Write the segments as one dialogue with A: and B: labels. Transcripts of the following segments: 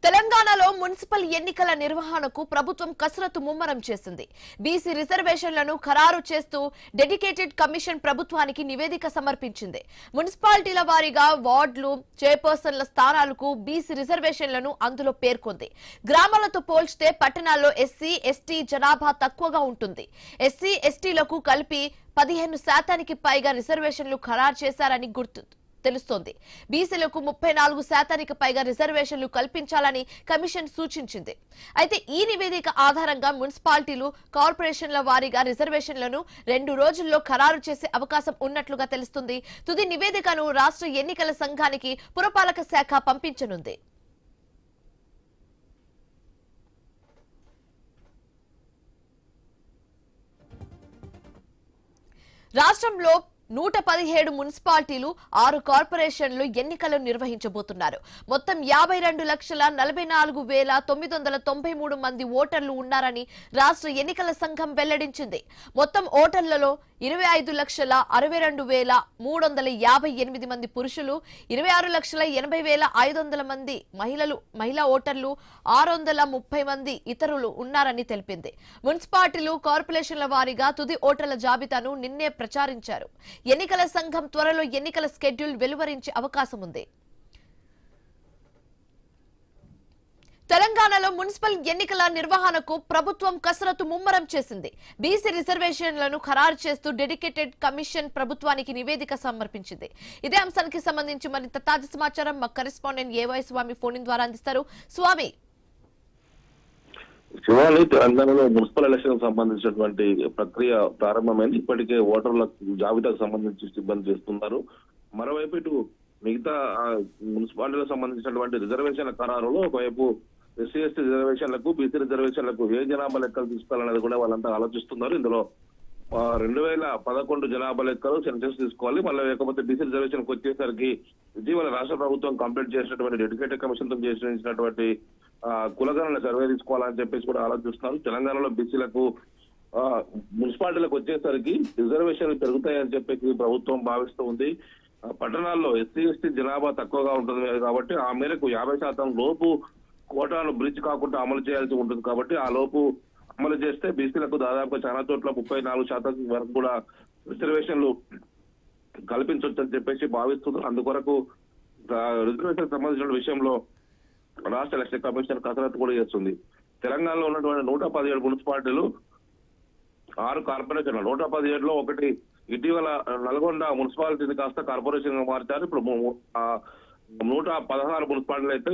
A: తెలంగాణలో మున్సిపల్ ఎన్నికల నిర్వహణకు ప్రభుత్వం కసరత్తు ముమ్మరం చేసింది. బీసీ రిజర్వేషన్లను ఖరారు చేస్తూ డెడికేటెడ్ కమిషన్ ప్రభుత్వానికి నివేదిక సమర్పించింది. మున్సిపాలిటీల వారీగా వార్డులు, చైర్పర్సన్ల స్థానాలకు బీసీ రిజర్వేషన్లను అందులో పేర్కొంది. గ్రామాలతో పోల్చితే పట్టణాల్లో ఎస్సీ, ఎస్టీ జనాభా తక్కువగా ఉంటుంది. ఎస్సీ, ఎస్టీలకు కలిపి 15% పైగా రిజర్వేషన్లు ఖరారు చేశారని తెలుస్తోంది. బీసీలకు 34% పైగా రిజర్వేషన్లు కల్పించాలని కమిషన్ సూచించింది. అయితే ఈ నివేదిక ఆధారంగా మున్సిపాలిటీలు, కార్పొరేషన్ల వారీగా రిజర్వేషన్లను 2 రోజుల్లో ఖరారు చేసే అవకాశం ఉన్నట్లుగా తెలుస్తుంది. తుది నివేదికను రాష్ట్ర ఎన్నికల సంఘానికి పురపాలక శాఖ పంపించనుంది. రాష్ట్రంలో 117 మున్సిపాలిటీలు, 6 కార్పొరేషన్లు ఎన్నికలు నిర్వహించబోతున్నారు. మొత్తం 52,44,993 మంది ఓటర్లు ఉన్నారని రాష్ట్ర ఎన్నికల సంఘం వెల్లడించింది. మొత్తం ఓటర్లలో 25,62,358 మంది పురుషులు, 26,80,500 మంది మహిళా ఓటర్లు, 630 మంది ఇతరులు ఉన్నారని తెలిపింది. మున్సిపాలిటీలు, కార్పొరేషన్ల వారీగా తుది ఓటర్ల జాబితాను నిన్నే ప్రచారించారు. ఎన్నికల సంఘం త్వరలో ఎన్నికల షెడ్యూల్ వెలువరించే అవకాశం ఉంది. తెలంగాణలో మున్సిపల్ ఎన్నికల నిర్వహణకు ప్రభుత్వం కసరత్తు ముమ్మరం చేసింది. బీసీ రిజర్వేషన్లను ఖరారు చేస్తూ డెడికేటెడ్ కమిషన్ ప్రభుత్వానికి నివేదిక సమర్పించింది. ఇదే అంశానికి సంబంధించి మరింత తాజా సమాచారం మా కరెస్పాండెంట్ ఏవై స్వామి ఫోన్ ద్వారా అందిస్తారు. స్వామి,
B: శివాని, తెలంగాణలో మున్సిపల్ ఎలక్షన్ సంబంధించినటువంటి ప్రక్రియ ప్రారంభమైంది. ఇప్పటికే ఓటర్ల జాబితాకు సంబంధించి సిబ్బంది చేస్తున్నారు. మరోవైపు ఇటు మిగతా మున్సిపాలిటీలకు సంబంధించినటువంటి రిజర్వేషన్ల ఖరారులో ఒకవైపు ఎస్సీ, ఎస్టీ రిజర్వేషన్లకు, బీసీ రిజర్వేషన్లకు ఏ జనాభా లెక్కలు తీసుకోవాలనేది కూడా వాళ్ళంతా ఆలోచిస్తున్నారు. ఇందులో 2011 జనాభా లెక్కలు సెన్సెస్ తీసుకోవాలి. మళ్ళీ లేకపోతే బీసీ రిజర్వేషన్కి వచ్చేసరికి ఇటీవల రాష్ట్ర ప్రభుత్వం కంప్లీట్ చేసినటువంటి డెడికేటెడ్ కమిషన్ తో చేసినటువంటి కులగణన సర్వే తీసుకోవాలని చెప్పేసి కూడా ఆలోచిస్తున్నారు. తెలంగాణలో బీసీలకు మున్సిపాలిటీలకు వచ్చేసరికి రిజర్వేషన్లు పెరుగుతాయని చెప్పేసి ప్రభుత్వం భావిస్తూ ఉంది. పట్టణాల్లో ఎస్సీ, ఎస్టీ జనాభా తక్కువగా ఉంటుంది కాబట్టి ఆ మేరకు 50% లోపు కోటాను బ్రిడ్జ్ కాకుండా అమలు చేయాల్సి ఉంటుంది. కాబట్టి ఆ లోపు అమలు చేస్తే బీసీలకు దాదాపుగా చాలా చోట్ల 34% వరకు కూడా రిజర్వేషన్లు కల్పించవచ్చని చెప్పేసి భావిస్తున్నారు. అందుకొరకు రిజర్వేషన్ సంబంధించిన విషయంలో రాష్ట్ర ఎలక్షన్ కమిషన్ కసరత్తు కూడా చేస్తుంది. తెలంగాణలో ఉన్నటువంటి 117 మున్సిపాలిటీలు, 6 కార్పొరేషన్లు. 117లో ఒకటి ఇటీవల నల్గొండ మున్సిపాలిటీని కాస్త కార్పొరేషన్ గా మార్చారు. ఇప్పుడు 116 మున్సిపాలిటీలు అయితే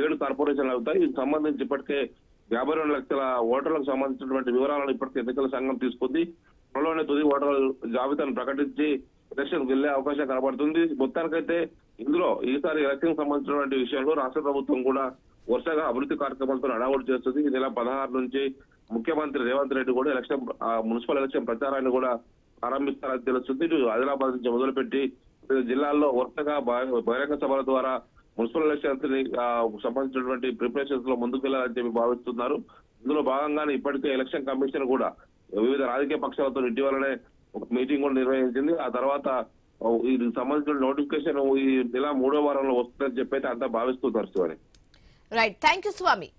B: 7 కార్పొరేషన్లు అవుతాయి. ఇది సంబంధించి ఇప్పటికే 52 లక్షల ఓటర్లకు సంబంధించినటువంటి వివరాలను ఇప్పటికే ఎన్నికల సంఘం తీసుకుంది. త్వరలోనే తుది ఓటర్ల జాబితాను ప్రకటించి ఎలక్షన్ వెళ్లే అవకాశం కనబడుతుంది. మొత్తానికైతే ఇందులో ఈసారి ఎలక్షన్ సంబంధించినటువంటి విషయంలో రాష్ట్ర ప్రభుత్వం కూడా వరుసగా అభివృద్ధి కార్యక్రమాలతో హడావుడి చేస్తుంది. ఈ నెల 16 నుంచి ముఖ్యమంత్రి రేవంత్ రెడ్డి కూడా మున్సిపల్ ఎలక్షన్ ప్రచారాన్ని కూడా ప్రారంభిస్తారని తెలుస్తుంది. ఇటు ఆదిలాబాద్ నుంచి మొదలుపెట్టి జిల్లాల్లో వరుసగా బహిరంగ సభల ద్వారా మున్సిపల్ ఎలక్షన్స్ సంబంధించినటువంటి ప్రిపరేషన్స్ లో ముందుకు వెళ్లాలని చెప్పి భావిస్తున్నారు. ఇందులో భాగంగానే ఇప్పటికే ఎలక్షన్ కమిషన్ కూడా వివిధ రాజకీయ పక్షాలతో ఇటీవలనే ఒక మీటింగ్ కూడా నిర్వహించింది. ఆ తర్వాత ఇది సంబంధించిన నోటిఫికేషన్ ఈ నెల 3వ వారంలో వస్తుందని చెప్పి అంతా భావిస్తున్నారు.
A: Right, thank you Swamy.